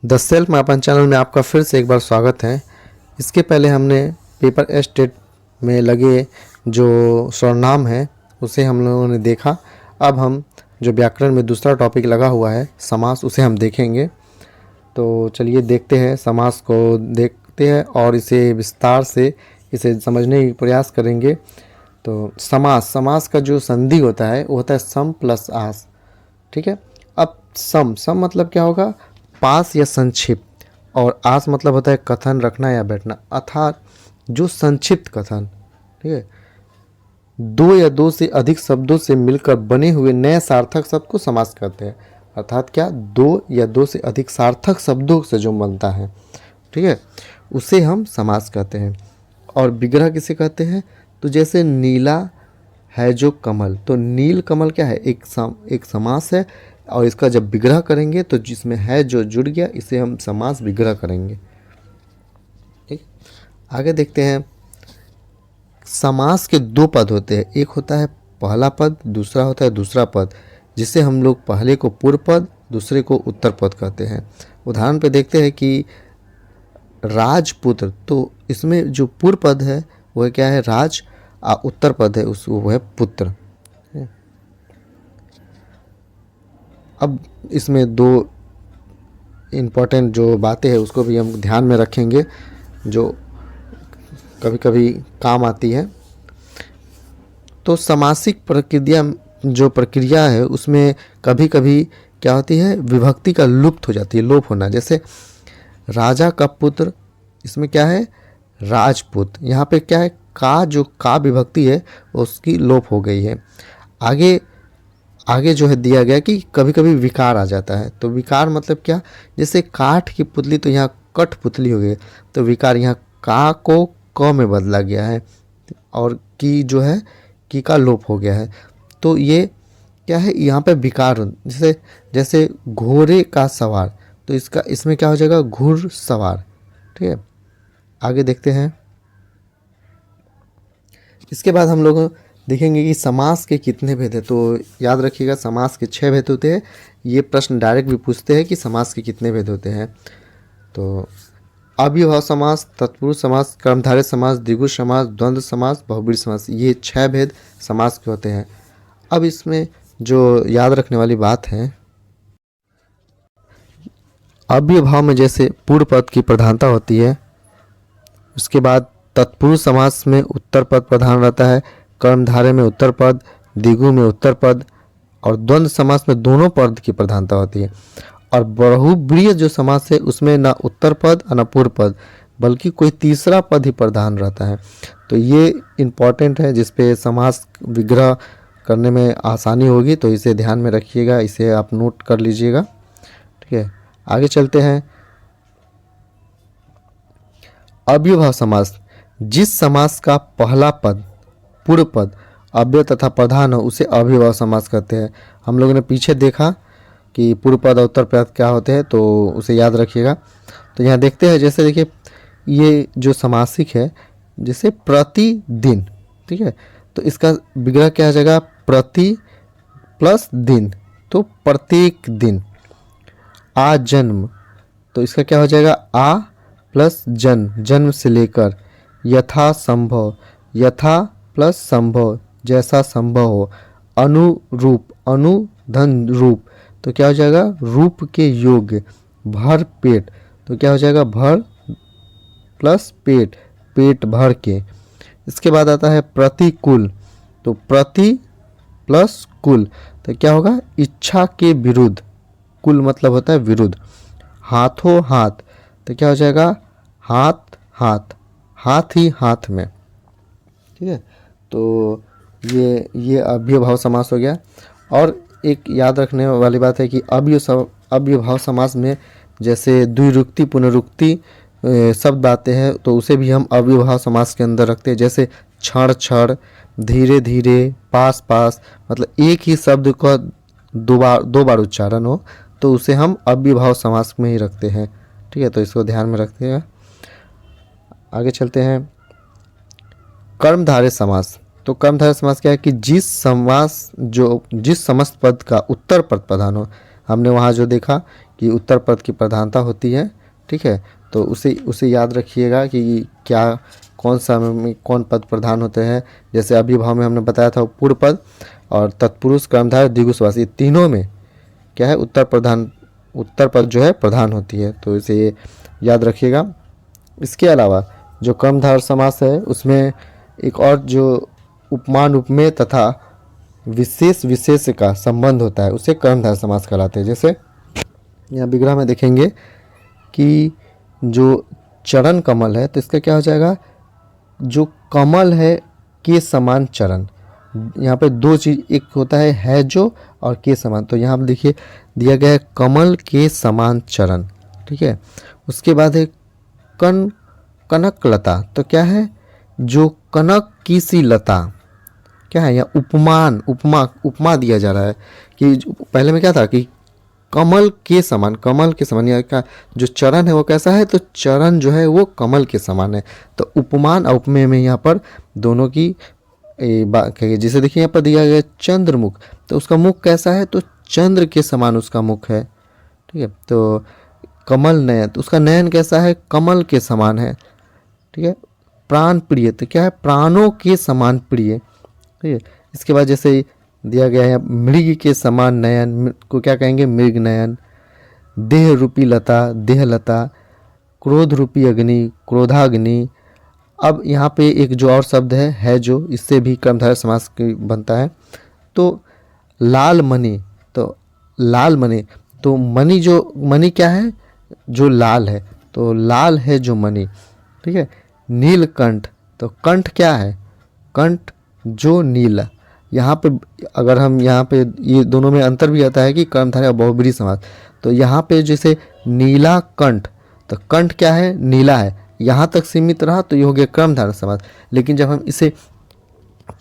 The self मापन channel में आपका फिर से एक बार स्वागत है। इसके पहले हमने पेपर एस्टेट में लगे जो सर्वनाम है उसे हम लोगों ने देखा। अब हम जो व्याकरण में दूसरा टॉपिक लगा हुआ है समास, उसे हम देखेंगे। तो चलिए देखते हैं, समास को देखते हैं और इसे विस्तार से इसे समझने की प्रयास करेंगे। तो समास का जो संधि होता है वो होता है सम प्लस आस। ठीक है। अब सम मतलब क्या होगा? पास या संक्षिप्त, और आस मतलब होता है कथन, रखना या बैठना, अर्थात जो संक्षिप्त कथन। ठीक है। दो या दो से अधिक शब्दों से मिलकर बने हुए नए सार्थक शब्द को समास कहते हैं। अर्थात क्या? दो या दो से अधिक सार्थक शब्दों से जो बनता है, ठीक है, उसे हम समास कहते हैं। और विग्रह किसे कहते हैं? तो जैसे नीला है जो कमल, तो नील कमल क्या है? एक समास है, और इसका जब विग्रह करेंगे तो जिसमें है जो जुड़ गया, इसे हम समास विग्रह करेंगे। ठीक। आगे देखते हैं। समास के दो पद होते हैं, एक होता है पहला पद, दूसरा होता है दूसरा पद, जिसे हम लोग पहले को पूर्व पद, दूसरे को उत्तर पद कहते हैं। उदाहरण पे देखते हैं कि राजपुत्र, तो इसमें जो पूर्व पद है वह क्या है? राज, और उत्तर पद है वो है पुत्र। अब इसमें दो इम्पोर्टेंट जो बातें हैं उसको भी हम ध्यान में रखेंगे, जो कभी कभी काम आती है। तो समासिक प्रक्रिया है उसमें कभी कभी क्या होती है? विभक्ति का लुप्त हो जाती है, लोप होना। जैसे राजा का पुत्र, इसमें क्या है? राजपुत्र। यहाँ पे क्या है? जो का विभक्ति है उसकी लोप हो गई है। आगे जो है दिया गया कि कभी कभी विकार आ जाता है। तो विकार मतलब क्या? जैसे काठ की पुतली, तो यहाँ कठपुतली हो गई, तो विकार यहाँ का को क में बदला गया है, और की जो है की का लोप हो गया है। तो ये क्या है? यहाँ पे विकार, जैसे घोड़े का सवार, तो इसमें क्या हो जाएगा? घुड़ सवार। ठीक है। आगे देखते हैं। इसके बाद हम लोग देखेंगे कि समास के कितने भेद हैं। तो याद रखिएगा, समास के 6 भेद होते हैं। ये प्रश्न डायरेक्ट भी पूछते हैं कि समास के कितने भेद होते हैं। तो अव्ययभाव समास, तत्पुरुष समास, कर्मधारय समास, द्विगु समास, द्वंद्व समास, बहुब्रीहि समास, ये 6 भेद समास के होते हैं। अब इसमें जो याद रखने वाली बात है, अव्ययभाव में जैसे पूर्व पद की प्रधानता होती है, उसके बाद तत्पुरुष समास में उत्तर पद प्रधान रहता है, कर्मधारय में उत्तर पद, द्विगु में उत्तर पद, और द्वंद्व समास में दोनों पद की प्रधानता होती है। और बहुब्रीहि जो समास है उसमें ना उत्तर पद और ना पूर्व पद, बल्कि कोई तीसरा पद ही प्रधान रहता है। तो ये इम्पॉर्टेंट है, जिसपे समास विग्रह करने में आसानी होगी, तो इसे ध्यान में रखिएगा, इसे आप नोट कर लीजिएगा। ठीक है। आगे चलते हैं। अव्ययभाव समास, जिस समास का पहला पद, पूर्व पद, अव्यय तथा प्रधान हो उसे अव्ययभाव समास कहते हैं। हम लोगों ने पीछे देखा कि पूर्व पद और उत्तर पद क्या होते हैं, तो उसे याद रखिएगा। तो यहाँ देखते हैं, जैसे देखिए ये जो समासिक है, जैसे प्रतिदिन, ठीक है, तो इसका विग्रह क्या आ जाएगा? प्रति प्लस दिन, तो प्रत्येक दिन। आ जन्म, तो इसका क्या हो जाएगा? आ प्लस जन्म, जन्म से लेकर। यथा संभव, यथा प्लस संभव, जैसा संभव हो। अनुरूप, अनु धन रूप, तो क्या हो जाएगा? रूप के योग्य। भर पेट, तो क्या हो जाएगा? भर प्लस पेट, पेट भर के। इसके बाद आता है प्रतिकूल, तो प्रति प्लस कुल, तो क्या होगा? इच्छा के विरुद्ध, कुल मतलब होता है विरुद्ध। हाथों हाथ, तो क्या हो जाएगा? हाथ हाथ, हाथ ही हाथ में। ठीक है। तो ये अव्ययभाव समास हो गया। और एक याद रखने वाली बात है कि अव्ययभाव समास में जैसे द्विरुक्ति पुनरुक्ति शब्द आते हैं, तो उसे भी हम अव्ययभाव समास के अंदर रखते हैं। जैसे क्षण क्षण, धीरे धीरे, पास पास, मतलब एक ही शब्द का दो बार उच्चारण हो, तो उसे हम अव्ययभाव समास में ही रखते हैं। ठीक है। तो इसको ध्यान में रखते हैं। आगे चलते हैं। कर्मधारय समास, तो कर्मधारय समास क्या है कि जिस समस्त पद का उत्तर पद प्रधान हो। हमने वहाँ जो देखा कि उत्तर पद की प्रधानता होती है। ठीक है, तो उसे उसे याद रखिएगा कि क्या कौन सा में कौन पद प्रधान होते हैं। जैसे अव्ययभाव में हमने बताया था पूर्व पद और तत्पुरुष, कर्मधारय, द्विगु समास, ये तीनों में क्या है उत्तर पद जो है प्रधान होती है, तो इसे याद रखिएगा। इसके अलावा जो कर्मधारय समास है उसमें एक और जो उपमान, उपमेय तथा विशेष विशेष का संबंध होता है उसे कर्मधारय समास कहलाते हैं। जैसे यहाँ विग्रह में देखेंगे कि जो चरण कमल है तो इसका क्या हो जाएगा, जो कमल है के समान चरण। यहाँ पे दो चीज़, एक होता है जो और के समान, तो यहाँ पर देखिए दिया गया है कमल के समान चरण। ठीक है, उसके बाद है कनक लता, तो क्या है, जो कनक की सी लता, क्या है, यहाँ उपमा दिया जा रहा है कि पहले में क्या था कि कमल के समान यहाँ का जो चरण है वो कैसा है, तो चरण जो है वो कमल के समान है। तो उपमान और उपमेय में यहाँ पर दोनों की बात कहिए। जैसे देखिए यहाँ पर दिया गया चंद्रमुख, तो उसका मुख कैसा है, तो चंद्र के समान उसका मुख है। ठीक है, तो कमल नयन, तो उसका नयन कैसा है, कमल के समान है। ठीक है, प्राण प्रिय, तो क्या है, प्राणों के समान प्रिय। ठीक है, इसके बाद जैसे दिया गया है मृग के समान नयन को क्या कहेंगे, मृग नयन। देह रूपी लता, देह लता। क्रोध रूपी अग्नि, क्रोधाग्नि। अब यहाँ पे एक जो और शब्द है जो, इससे भी कर्मधारय समास बनता है। तो लाल मणि, तो लाल मणि, तो मणि क्या है, जो लाल है, तो लाल है जो मणि। ठीक है, नीलकंठ, तो कंठ क्या है, कंठ जो नीला। यहाँ पे अगर हम यहाँ पे ये दोनों में अंतर भी आता है कि कर्मधारय और बहुब्रीहि समास। तो यहाँ पे जैसे नीला कंठ, तो कंठ क्या है, नीला है, यहाँ तक सीमित रहा तो ये हो गया कर्मधारय समास। लेकिन जब हम इसे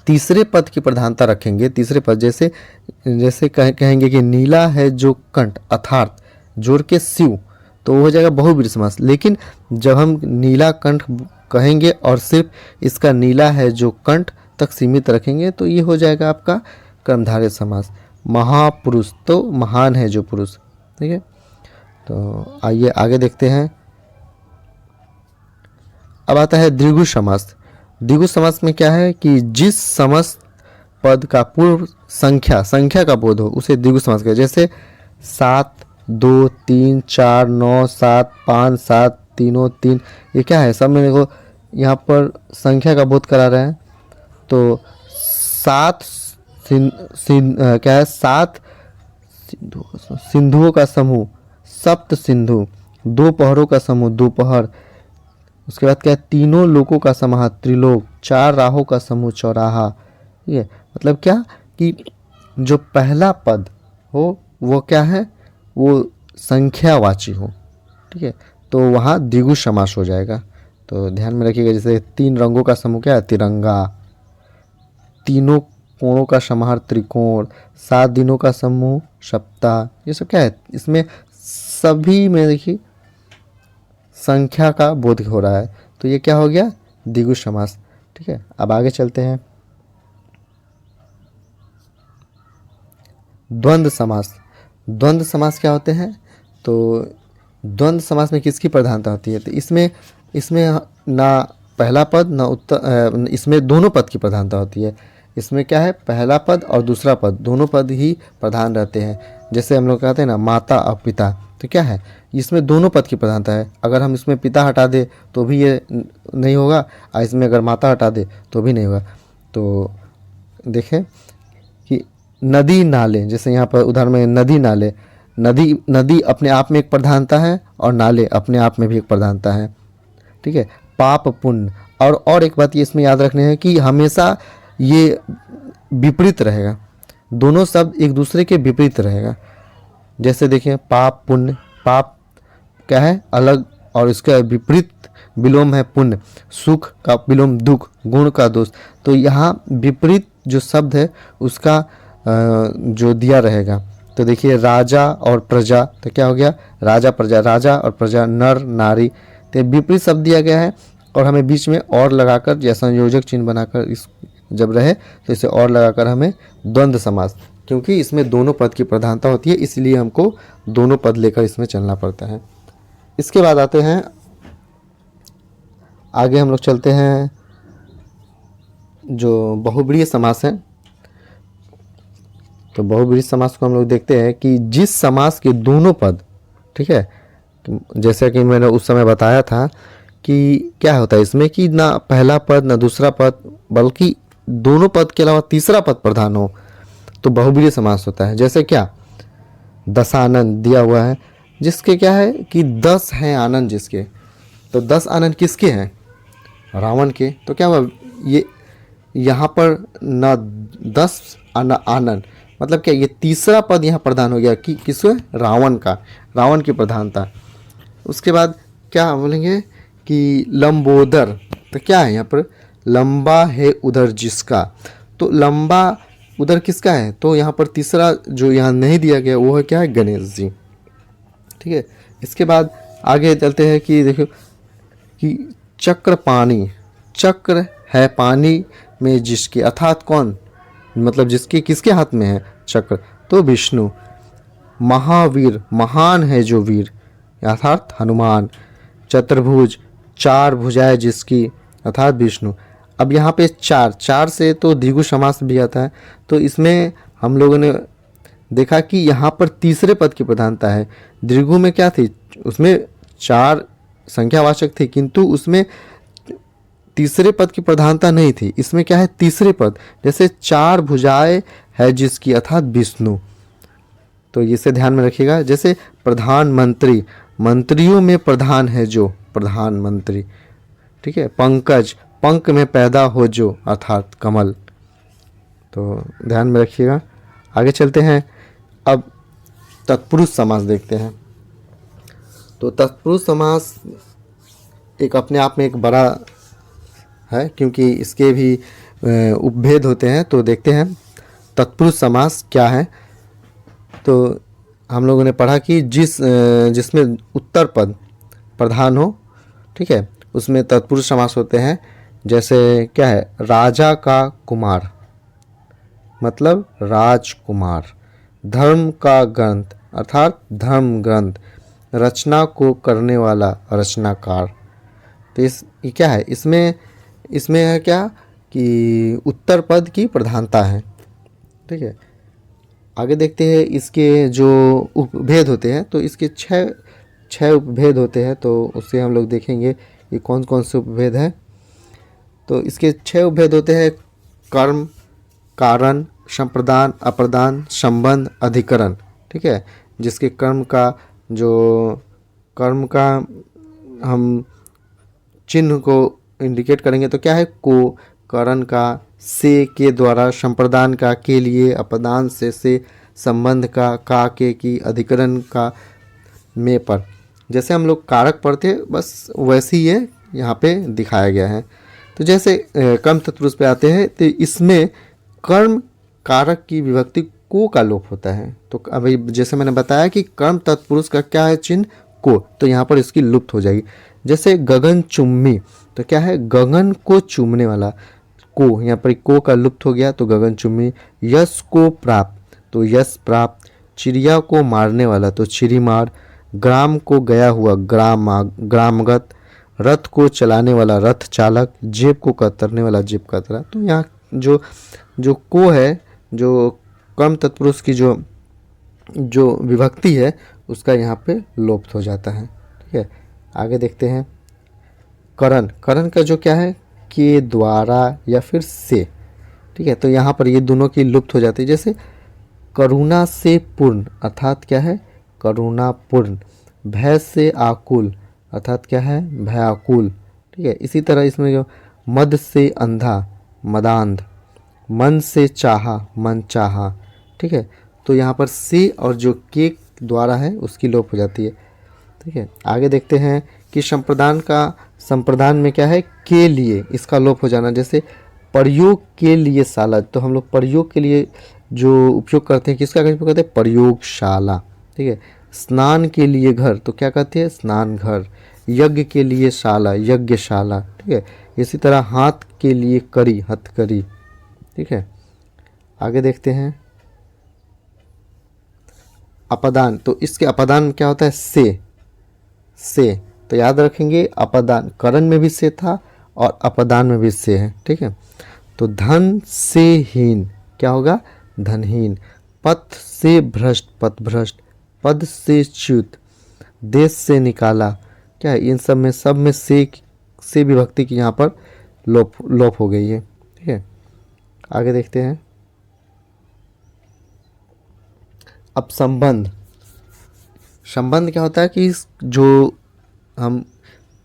तीसरे पद की प्रधानता रखेंगे, तीसरे पद जैसे कहेंगे कि नीला है जो कंठ अर्थात जोड़ के शिव, तो वो हो जाएगा बहुब्रीहि समास। लेकिन जब हम नीला कंठ कहेंगे और सिर्फ इसका नीला है जो कंठ तक सीमित रखेंगे तो ये हो जाएगा आपका कर्मधारय समास। महापुरुष, तो महान है जो पुरुष। ठीक है, तो आइए आगे देखते हैं। अब आता है द्विगु समास। द्विगु समास में क्या है कि जिस समस्त पद का पूर्व संख्या का बोध हो उसे द्विगु समास कहते हैं। जैसे 7, 2, 3, 4, 9, 7, 5, 7, तीनों 3, ये क्या है, सब में देखो यहाँ पर संख्या का बोध करा रहे हैं। तो 7 क्या है, 7 सिंधुओं का समूह, सप्त सिंधु। दोपहरों का समूह, दोपहर। उसके बाद क्या है, तीनों लोकों का समाह, त्रिलोक। 4 राहों का समूह, चौराहा। ठीक है, मतलब क्या कि जो पहला पद हो वो क्या है, वो संख्यावाची हो। ठीक है, तो वहाँ द्विगु समास हो जाएगा। तो ध्यान में रखिएगा, जैसे 3 रंगों का समूह क्या है, तिरंगा। तीनों कोणों का समाहार, त्रिकोण। 7 दिनों का समूह, सप्ताह। ये सब क्या है, इसमें सभी में देखिए संख्या का बोध हो रहा है, तो ये क्या हो गया, द्विगु समास। ठीक है, अब आगे चलते हैं। द्वंद्व समास। द्वंद्व समास क्या होते हैं, तो द्वंद्व समास में किसकी प्रधानता होती है, तो इसमें ना पहला पद ना उत्तर, इसमें दोनों पद की प्रधानता होती है। इसमें क्या है, पहला पद और दूसरा पद दोनों पद ही प्रधान रहते हैं। जैसे हम लोग कहते हैं ना माता और पिता, तो क्या है, इसमें दोनों पद की प्रधानता है। अगर हम इसमें पिता हटा दे तो भी ये नहीं होगा, और इसमें अगर माता हटा दे तो भी नहीं होगा। तो देखें कि नदी नाले, जैसे यहाँ पर उदाहरण में नदी नाले, नदी अपने आप में एक प्रधानता है और नाले अपने आप में भी एक प्रधानता है। ठीक है, पाप पुण्य, और एक बात ये इसमें याद रखने है कि हमेशा ये विपरीत रहेगा, दोनों शब्द एक दूसरे के विपरीत रहेगा। जैसे देखिए पाप पुण्य, पाप क्या है अलग और इसका विपरीत विलोम है पुण्य। सुख का विलोम दुख, गुण का दोष। तो यहाँ विपरीत जो शब्द है उसका जो दिया रहेगा। तो देखिए राजा और प्रजा, तो क्या हो गया, राजा प्रजा, राजा और प्रजा, नर नारी। तो विपरीत शब्द दिया गया है और हमें बीच में और लगाकर या संयोजक चिन्ह बनाकर इस जब रहे तो इसे और लगाकर हमें द्वंद्व समास क्योंकि इसमें दोनों पद की प्रधानता होती है, इसलिए हमको दोनों पद लेकर इसमें चलना पड़ता है। इसके बाद आते हैं आगे, हम लोग चलते हैं जो बहुब्रीहि समास है। तो बहुब्रीहि समास को हम लोग देखते हैं कि जिस समास के दोनों पद, ठीक है, जैसे कि मैंने उस समय बताया था कि क्या होता है इसमें कि ना पहला पद ना दूसरा पद बल्कि दोनों पद के अलावा तीसरा पद प्रधान हो तो बहुब्रीहि समास होता है। जैसे क्या, दशानन दिया हुआ है, जिसके क्या है कि 10 हैं आनंद जिसके, तो 10 आनंद किसके हैं? रावण के। तो क्या हुआ, ये यहाँ पर न 10 न आनंद, मतलब क्या, ये तीसरा पद यहाँ प्रधान हो गया कि किसको? रावण का, रावण की प्रधानता। उसके बाद क्या बोलेंगे कि लंबोदर, तो क्या है यहाँ पर? लंबा है उधर जिसका, तो लंबा उधर किसका है? तो यहाँ पर तीसरा जो यहाँ नहीं दिया गया वो है क्या है? गणेश जी। ठीक है, इसके बाद आगे चलते हैं कि देखो कि चक्र पानी, चक्र है पानी में जिसके, अर्थात कौन, मतलब जिसके, किसके हाथ में है चक्र? तो विष्णु। महावीर, महान है जो वीर, अर्थात हनुमान। चतुर्भुज, 4 भुजाएं जिसकी, अर्थात विष्णु। अब यहाँ पे चार से तो द्विगु समास भी आता है, तो इसमें हम लोगों ने देखा कि यहाँ पर तीसरे पद की प्रधानता है। द्विगु में क्या थी, उसमें 4 संख्यावाचक थी, किंतु उसमें तीसरे पद की प्रधानता नहीं थी। इसमें क्या है? तीसरे पद, जैसे 4 भुजाएं है जिसकी, अर्थात विष्णु। तो इसे ध्यान में रखिएगा। जैसे प्रधानमंत्री, मंत्रियों में प्रधान है जो, प्रधानमंत्री। ठीक है, पंकज, पंख में पैदा हो जो, अर्थात कमल। तो ध्यान में रखिएगा। आगे चलते हैं, अब तत्पुरुष समास देखते हैं। तो तत्पुरुष समास एक अपने आप में एक बड़ा है, क्योंकि इसके भी उपभेद होते हैं। तो देखते हैं तत्पुरुष समास क्या है। तो हम लोगों ने पढ़ा कि जिसमें उत्तर पद प्रधान हो, ठीक है, उसमें तत्पुरुष समास होते हैं। जैसे क्या है, राजा का कुमार, मतलब राजकुमार। धर्म का ग्रंथ, अर्थात धर्म ग्रंथ। रचना को करने वाला, रचनाकार। तो ये क्या है, इसमें है क्या कि उत्तर पद की प्रधानता है। ठीक है, आगे देखते हैं इसके जो उपभेद होते हैं। तो इसके छह उपभेद होते हैं, तो उससे हम लोग देखेंगे कि कौन कौन से उपभेद हैं। तो इसके 6 उपभेद होते हैं: कर्म, कारण, संप्रदान, अप्रदान, संबंध, अधिकरण। ठीक है, जिसके कर्म का हम चिन्ह को इंडिकेट करेंगे तो क्या है? को, करण का से के द्वारा, संप्रदान का के लिए, अपदान से, संबंध का के की, अधिकरण का में पर। जैसे हम लोग कारक पढ़ते बस वैसे ही है यहाँ पे दिखाया गया है। तो जैसे कर्म तत्पुरुष पे आते हैं, तो इसमें कर्म कारक की विभक्ति को का लोप होता है। तो अभी जैसे मैंने बताया कि कर्म तत्पुरुष का क्या है चिन्ह? को, तो यहाँ पर इसकी लुप्त हो जाएगी। जैसे गगन चुम्मी, तो क्या है? गगन को चूमने वाला, को, यहाँ पर को का लुप्त हो गया तो गगन चुम्मी। यश को प्राप्त, तो यश प्राप्त। चिड़िया को मारने वाला, तो चिड़ी मार। ग्राम को गया हुआ, ग्रामगत। रथ को चलाने वाला, रथ चालक। जेब को कतरने वाला, जेब कतरा। तो यहाँ जो को है, जो कर्म तत्पुरुष की जो विभक्ति है, उसका यहाँ पे लोप्त हो जाता है। ठीक है, आगे देखते हैं करण का जो क्या है? के द्वारा या फिर से। ठीक है, तो यहाँ पर ये दोनों की लुप्त हो जाती है। जैसे करुणा से पूर्ण, अर्थात क्या है? करुणा पूर्ण। भय से आकुल, अर्थात क्या है? भयाकुल। ठीक है, इसी तरह इसमें जो मद से अंधा, मदांध। मन से चाहा, मन चाहा। ठीक है, तो यहाँ पर से और जो के द्वारा है उसकी लोप हो जाती है। ठीक है, आगे देखते हैं कि संप्रदान में क्या है? के लिए, इसका लोप हो जाना। जैसे प्रयोग के लिए साला, तो हम लोग प्रयोग के लिए जो उपयोग करते हैं, किसका उपयोग करते हैं? प्रयोगशाला। ठीक है, स्नान के लिए घर, तो क्या कहते हैं? स्नान घर। यज्ञ के लिए शाला, यज्ञशाला। ठीक है, इसी तरह हाथ के लिए करी, हथकरी। ठीक है, आगे देखते हैं अपदान, तो इसके अपदान में क्या होता है, से। तो याद रखेंगे अपदान करण में भी से था और अपदान में भी से है, ठीक है। तो धन से हीन क्या होगा, धनहीन। पथ से भ्रष्ट, पथभ्रष्ट। पद से च्युत, देश से निकाला, क्या है, इन सब में से विभक्ति की यहाँ पर लोप हो गई है, ठीक है। आगे देखते हैं। अब संबंध क्या होता है कि जो हम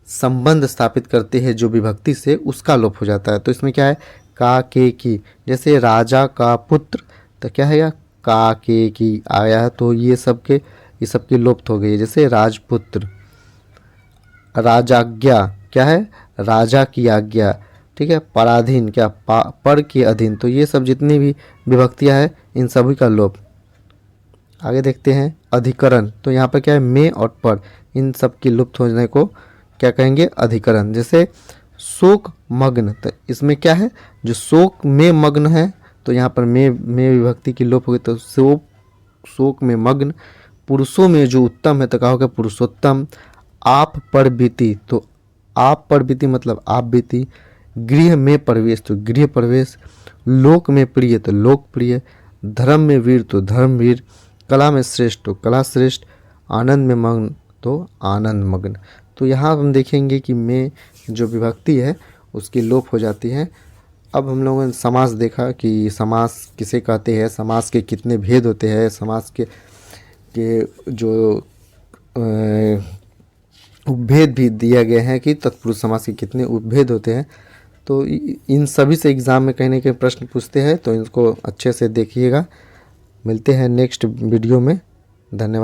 संबंध स्थापित करते हैं जो विभक्ति से, उसका लोप हो जाता है। तो इसमें क्या है, का के की, जैसे राजा का पुत्र, तो क्या है, का के की आया है, तो ये सबकी लोप हो गई है। जैसे राजपुत्र। राजाज्ञा क्या है, राजा की आज्ञा, ठीक है। पराधीन क्या, पर के अधीन। तो ये सब जितनी भी विभक्तियां हैं इन सभी का लोप। आगे देखते हैं अधिकरण। तो यहाँ पर क्या है, में और पर, इन सब की लुप्त होने को क्या कहेंगे, अधिकरण। जैसे शोक मग्न, तो इसमें क्या है, जो शोक में मग्न है, तो यहाँ पर में विभक्ति की लोप हो गई, तो शोक में मग्न। पुरुषों में जो उत्तम है तो कहा होगा पुरुषोत्तम। आप पर बीती, तो आप पर बीती मतलब आप बीती। गृह में प्रवेश, तो गृह प्रवेश। लोक में प्रिय, तो लोकप्रिय। धर्म में वीर, तो धर्मवीर। कला में श्रेष्ठ, तो कला श्रेष्ठ। आनंद में मग्न, तो आनंद मग्न। तो यहाँ हम देखेंगे कि में जो विभक्ति है उसकी लोप हो जाती है। अब हम लोगों ने समास देखा कि समास किसे कहते हैं, समास के कितने भेद होते हैं, समास के जो उपभेद भी दिया गया है कि तत्पुरुष समास के कितने उपभेद होते हैं। तो इन सभी से एग्ज़ाम में कहीं ना कहीं प्रश्न पूछते हैं, तो इनको अच्छे से देखिएगा। मिलते हैं नेक्स्ट वीडियो में। धन्यवाद।